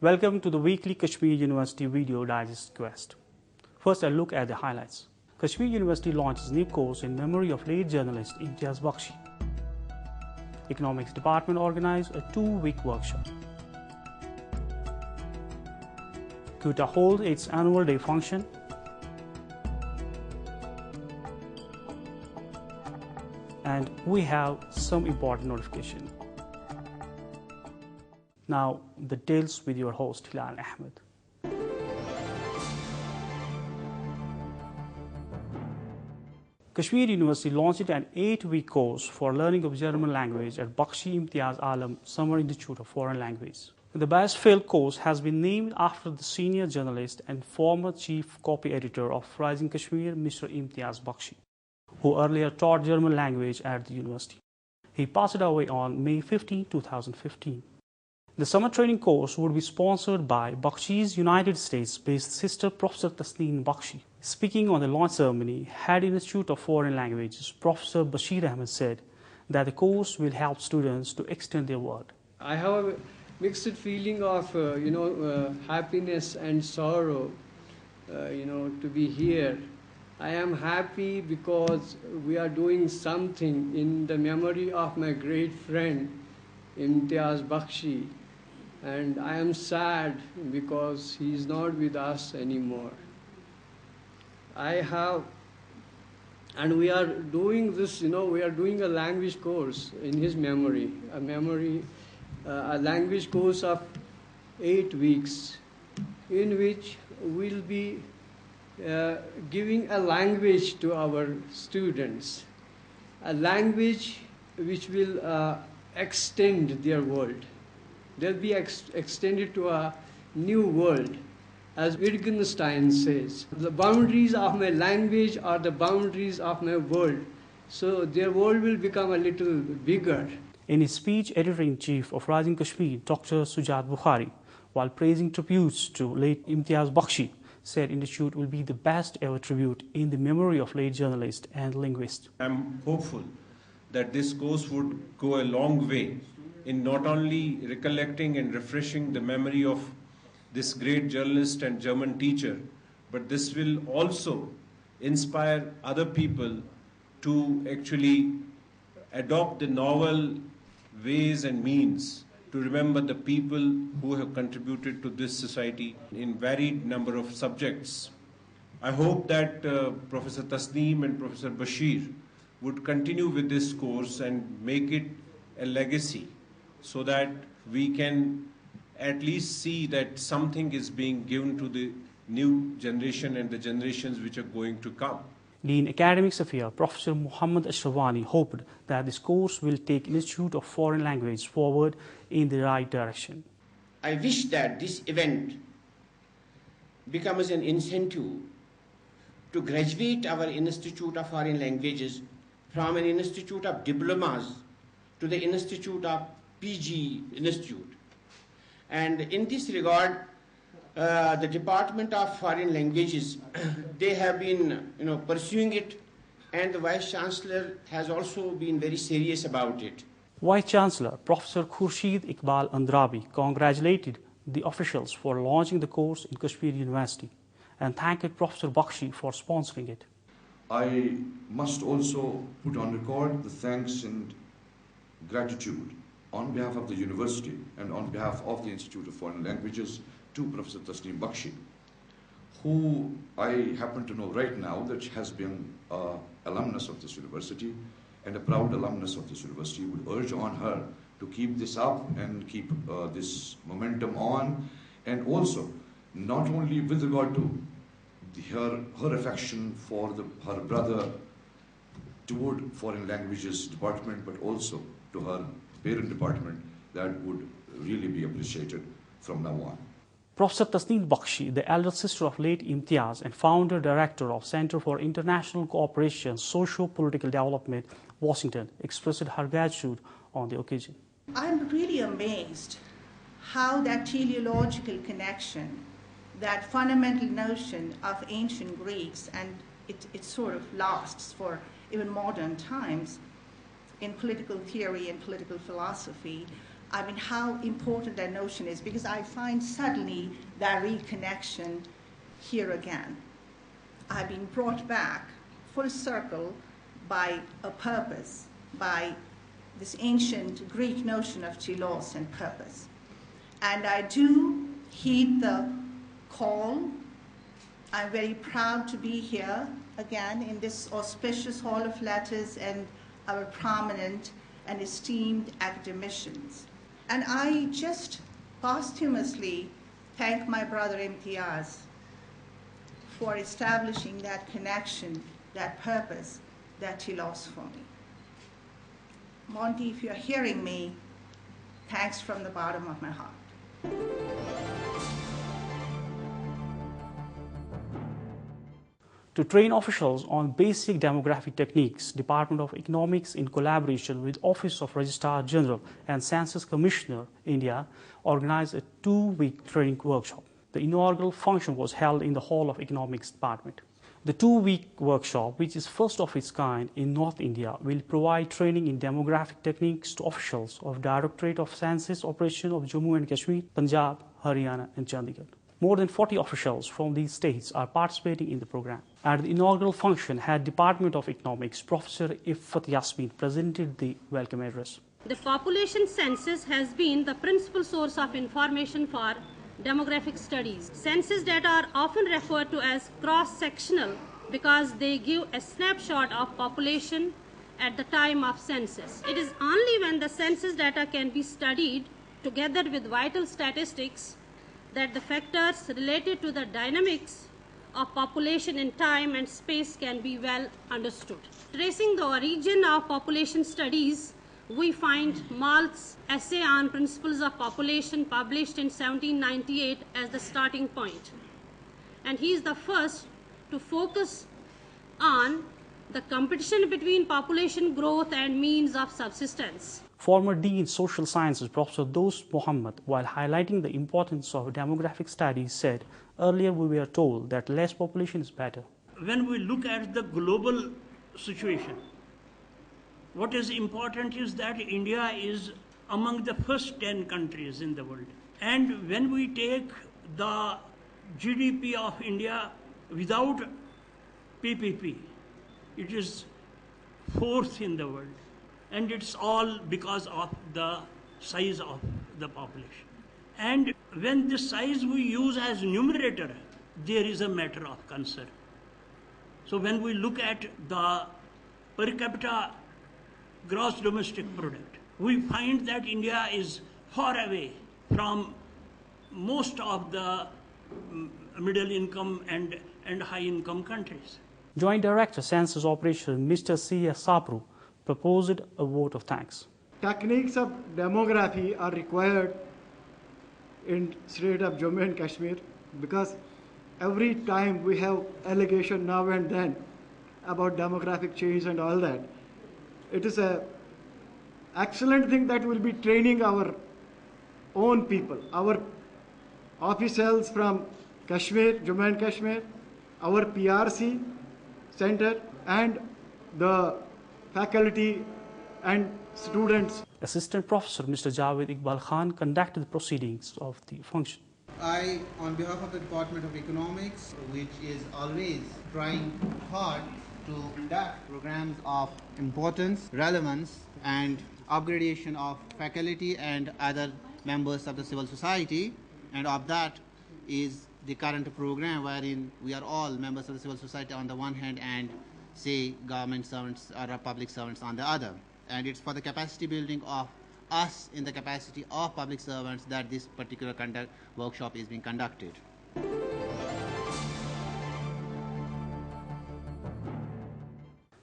Welcome to the weekly Kashmir University video digest quest. First, a look at the highlights. Kashmir University launches new course in memory of late journalist Imtiaz Bakshi. Economics Department organized a 2-week workshop. Quetta holds its annual day function. And we have some important notification. Now, the details with your host Hilal Ahmed. Kashmir University launched an 8-week course for learning of German language at Bakshi Imtiaz Alam Summer Institute of Foreign Language. The best failed course has been named after the senior journalist and former chief copy editor of Rising Kashmir, Mr. Imtiaz Bakshi, who earlier taught German language at the university. He passed away on May 15, 2015. The summer training course would be sponsored by Bakshi's United States-based sister Professor Tasneem Bakshi. Speaking on the launch ceremony, Head Institute of Foreign Languages, Professor Bashir Ahmed said that the course will help students to extend their word. I have a mixed feeling of, happiness and sorrow, to be here. I am happy because we are doing something in the memory of my great friend, Imtiaz Bakshi. And I am sad because he is not with us anymore. We are doing this, we are doing a language course in his memory, a language course of 8 weeks, in which we'll be giving a language to our students, a language which will extend their world. They'll be extended to a new world. As Wittgenstein says, the boundaries of my language are the boundaries of my world. So their world will become a little bigger. In his speech, Editor-in-Chief of Rising Kashmir, Dr. Sujat Bukhari, while praising tributes to late Imtiaz Bakshi, said Institute will be the best ever tribute in the memory of late journalist and linguist. I'm hopeful that this course would go a long way in not only recollecting and refreshing the memory of this great journalist and German teacher, but this will also inspire other people to actually adopt the novel ways and means to remember the people who have contributed to this society in varied number of subjects. I hope that Professor Tasneem and Professor Bashir would continue with this course and make it a legacy so that we can at least see that something is being given to the new generation and the generations which are going to come. Dean Academics Affairs, Professor Muhammad Ashrawani, hoped that this course will take Institute of Foreign Language forward in the right direction. I wish that this event becomes an incentive to graduate our Institute of Foreign Languages from an Institute of Diplomas to the Institute of PG Institute. And in this regard, the Department of Foreign Languages, they have been pursuing it, and the Vice Chancellor has also been very serious about it. Vice Chancellor Professor Khurshid Iqbal Andrabi congratulated the officials for launching the course in Kashmir University and thanked Professor Bakshi for sponsoring it. I must also put on record the thanks and gratitude on behalf of the university and on behalf of the Institute of Foreign Languages to Professor Tasneem Bakshi, who I happen to know right now that has been an alumnus of this university and a proud alumnus of this university. Would urge on her to keep this up and keep this momentum on, and also not only with regard to her affection for her brother toward Foreign Languages Department, but also to her parent department, that would really be appreciated from now on. Professor Tasneem Bakshi, the elder sister of late Imtiaz and founder director of Center for International Cooperation, Socio-Political Development, Washington, expressed her gratitude on the occasion. I'm really amazed how that teleological connection, that fundamental notion of ancient Greeks, and it sort of lasts for even modern times in political theory and political philosophy, I mean, how important that notion is, because I find suddenly that reconnection here again. I've been brought back full circle by a purpose, by this ancient Greek notion of telos and purpose. And I do heed the call. I'm very proud to be here again in this auspicious Hall of Letters and our prominent and esteemed academicians. And I just posthumously thank my brother Imtiaz for establishing that connection, that purpose, that telos for me. Monty, if you're hearing me, thanks from the bottom of my heart. To train officials on basic demographic techniques, Department of Economics, in collaboration with Office of Registrar General and Census Commissioner, India, organized a 2-week training workshop. The inaugural function was held in the Hall of Economics Department. The 2-week workshop, which is first of its kind in North India, will provide training in demographic techniques to officials of Directorate of Census Operation of Jammu and Kashmir, Punjab, Haryana and Chandigarh. More than 40 officials from these states are participating in the program. At the inaugural function, Head Department of Economics, Professor Iffat Yasmin, presented the welcome address. The population census has been the principal source of information for demographic studies. Census data are often referred to as cross-sectional because they give a snapshot of population at the time of census. It is only when the census data can be studied together with vital statistics that the factors related to the dynamics of population in time and space can be well understood. Tracing the origin of population studies, we find Malth's essay on principles of population published in 1798 as the starting point. And he is the first to focus on the competition between population growth and means of subsistence. Former Dean Social Sciences Professor Dost Mohammed, while highlighting the importance of demographic studies, said, earlier we were told that less population is better. When we look at the global situation, what is important is that India is among the first 10 countries in the world. And when we take the GDP of India without PPP, it is 4th in the world. And it's all because of the size of the population. And when the size we use as numerator, there is a matter of concern. So when we look at the per capita gross domestic product, we find that India is far away from most of the middle income and high income countries. Joint Director Census Operation Mr. C.S. Sapru proposed a vote of thanks. Techniques of demography are required in state of Jammu and Kashmir because every time we have allegation now and then about demographic change and all that. It is an excellent thing that will be training our own people, our officials from Kashmir, Jammu and Kashmir, our PRC center and the faculty and students. Assistant Professor Mr. Javed Iqbal Khan conducted the proceedings of the function. I, on behalf of the Department of Economics, which is always trying hard to conduct programs of importance, relevance, and upgradation of faculty and other members of the civil society, and of that is the current program wherein we are all members of the civil society on the one hand and say government servants or public servants on the other. And it's for the capacity building of us in the capacity of public servants that this particular workshop is being conducted.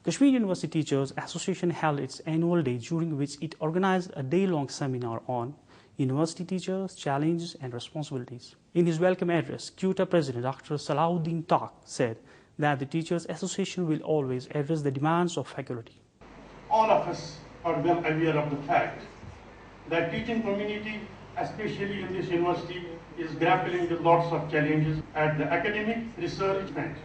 Kashmir University Teachers Association held its annual day, during which it organized a day-long seminar on university teachers, challenges and responsibilities. In his welcome address, QUTA President Dr. Salahuddin Tak said that the Teachers Association will always address the demands of faculty. All of us are well aware of the fact that teaching community, especially in this university, is grappling with lots of challenges at the academic research front.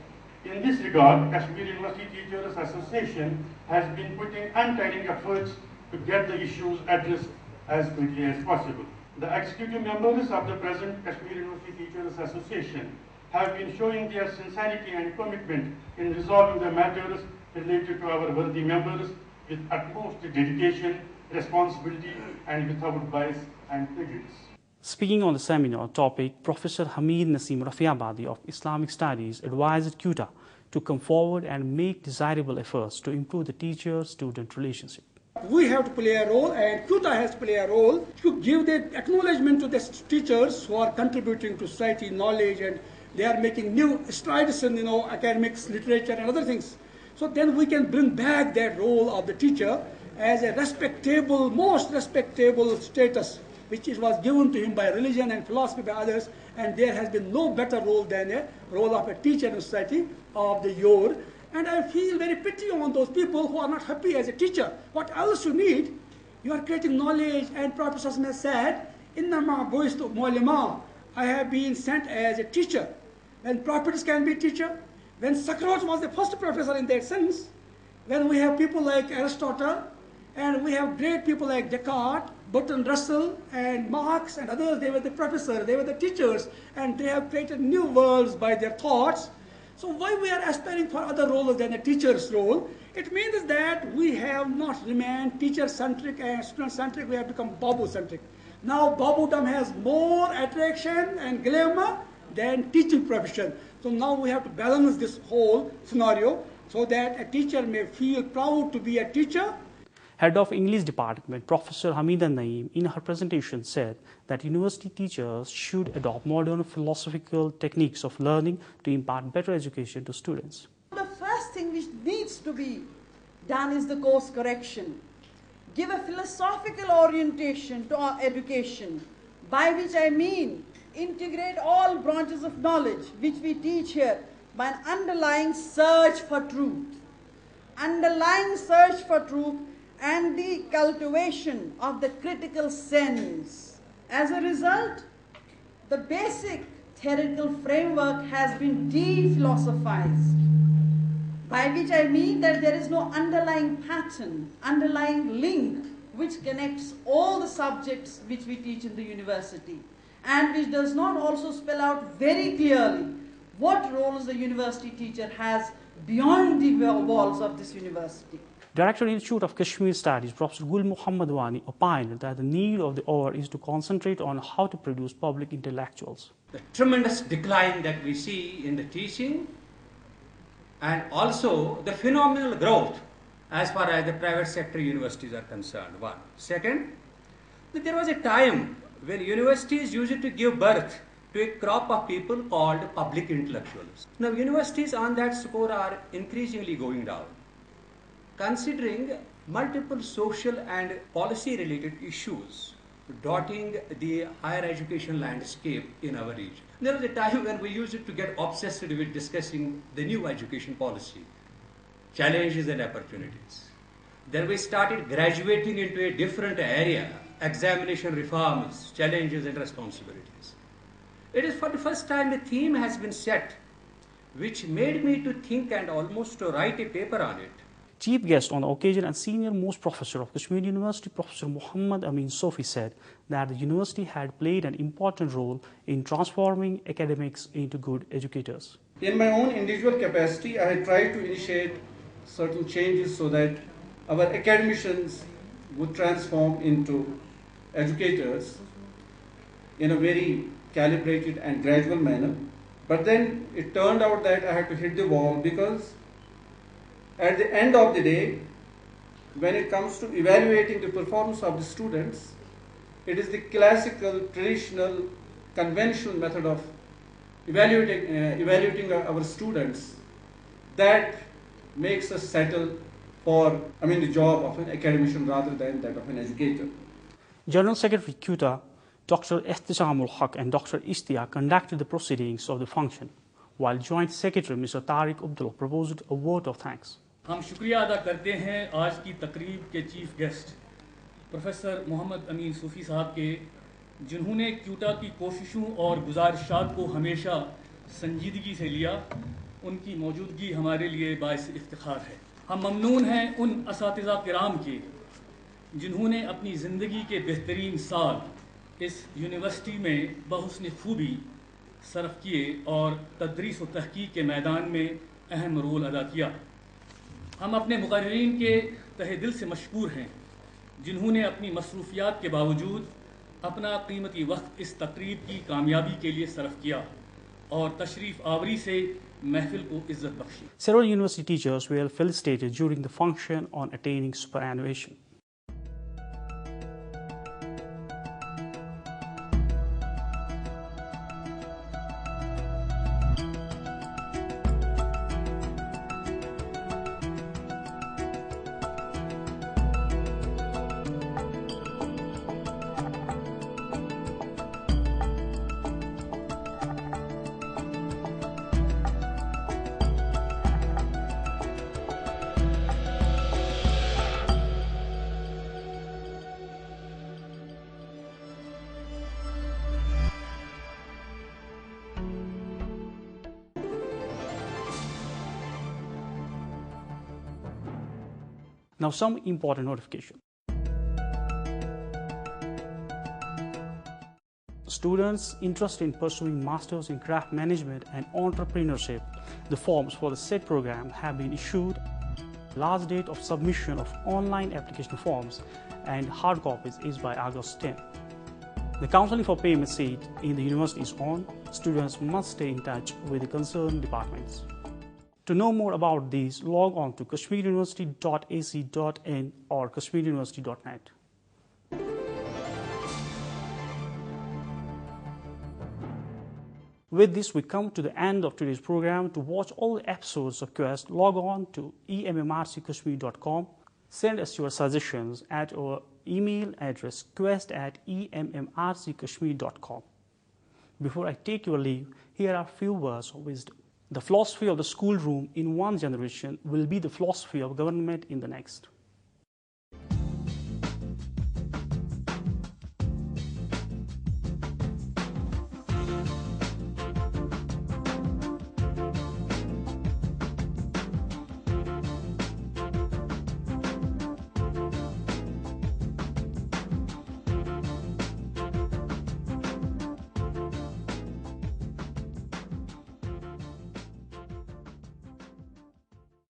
In this regard, Kashmir University Teachers Association has been putting untiring efforts to get the issues addressed as quickly as possible. The executive members of the present Kashmir University Teachers Association have been showing their sincerity and commitment in resolving the matters related to our worthy members with utmost dedication, responsibility, and without bias and prejudice. Speaking on the seminar topic, Professor Hamid Naseem Rafiabadi of Islamic Studies advised CUTA to come forward and make desirable efforts to improve the teacher-student relationship. We have to play a role, and CUTA has to play a role to give the acknowledgement to the teachers who are contributing to society knowledge, and they are making new strides in academics, literature, and other things. So then we can bring back that role of the teacher as a respectable, most respectable status, which was given to him by religion and philosophy by others, and there has been no better role than a role of a teacher in society of the yore. And I feel very pity on those people who are not happy as a teacher. What else you need? You are creating knowledge, and Prophet ﷺ said, "Innama bu'istu mu'allima." I have been sent as a teacher. When prophets can be teacher, when Socrates was the first professor in that sense, when we have people like Aristotle, and we have great people like Descartes, Bertrand Russell, and Marx, and others, they were the professors, they were the teachers, and they have created new worlds by their thoughts. So why we are aspiring for other roles than a teacher's role? It means that we have not remained teacher-centric and student-centric, we have become Babu-centric. Now Babudom has more attraction and glamour than teaching profession. So now we have to balance this whole scenario so that a teacher may feel proud to be a teacher. Head of English Department, Professor Hamida Naeem, in her presentation said that university teachers should adopt modern philosophical techniques of learning to impart better education to students. The first thing which needs to be done is the course correction. Give a philosophical orientation to our education, by which I mean integrate all branches of knowledge which we teach here by an underlying search for truth. Underlying search for truth and the cultivation of the critical sense. As a result, the basic theoretical framework has been de-philosophized, by which I mean that there is no underlying pattern, underlying link which connects all the subjects which we teach in the university, and which does not also spell out very clearly what roles the university teacher has beyond the walls of this university. Director Institute of Kashmir Studies, Professor Gul Muhammad Wani, opined that the need of the hour is to concentrate on how to produce public intellectuals. The tremendous decline that we see in the teaching, and also the phenomenal growth as far as the private sector universities are concerned. One. Second, that there was a time when universities used to give birth to a crop of people called public intellectuals. Now universities on that score are increasingly going down, considering multiple social and policy related issues dotting the higher education landscape in our region. There was a time when we used to get obsessed with discussing the new education policy, challenges and opportunities. Then we started graduating into a different area, examination reforms, challenges and responsibilities. It is for the first time the theme has been set, which made me to think and almost to write a paper on it. Chief guest on the occasion and senior most professor of Kashmir University, Professor Muhammad Amin Sofi, said that the university had played an important role in transforming academics into good educators. In my own individual capacity, I had tried to initiate certain changes so that our academicians would transform into educators in a very calibrated and gradual manner. But then it turned out that I had to hit the wall, because at the end of the day, when it comes to evaluating the performance of the students, it is the classical, traditional, conventional method of evaluating our students that makes us settle for, the job of an academician rather than that of an educator. General Secretary CUTA, Dr. Ihtishamul Haq and Dr. Ishtiaq conducted the proceedings of the function, while Joint Secretary Mr. Tariq Abdullah proposed a vote of thanks. हम शुक्रिया अदा करते हैं आज की तकरीब के chief guest professor Mohammad अमीन सूफ़ी साहब के, जिन्होंने क्यूटा की कोशिशों और गुजारिशात को हमेशा संजीदगी से लिया। उनकी मौजूदगी हमारे लिए बाइस इफ्तिखार है। हम ममनून हैं उन असातिज़ा किराम के जिन्होंने अपनी ज़िंदगी के बेहतरीन साल इस यूनिवर्सिटी में बहुस्न खूबी सर्फ किए और तदरीस व तहकीक के मैदान में अहम रोल अदा किया। हम अपने मुक़र्रिरीन के तहे दिल से मशकूर हैं जिन्होंने अपनी मसरूफियात के बावजूद अपना कीमती वक्त इस तकरीब की कामयाबी के लिए सर्फ किया और तशरीफ़ आवरी से महफिल को इज्जत Bakshi. Several university teachers were felicitated during the function on attaining superannuation. Now some important notification. Students interested in pursuing Masters in Craft Management and Entrepreneurship, the forms for the said program have been issued. Last date of submission of online application forms and hard copies is by August 10. The counseling for payment seat in the university is on. Students must stay in touch with the concerned departments. To know more about these, log on to kashmiruniversity.ac.in or kashmiruniversity.net. With this, we come to the end of today's program. To watch all the episodes of Quest, log on to emmrckashmir.com. Send us your suggestions at our email address quest@emmrckashmir.com. Before I take your leave, here are a few words of wisdom. The philosophy of the schoolroom in one generation will be the philosophy of government in the next.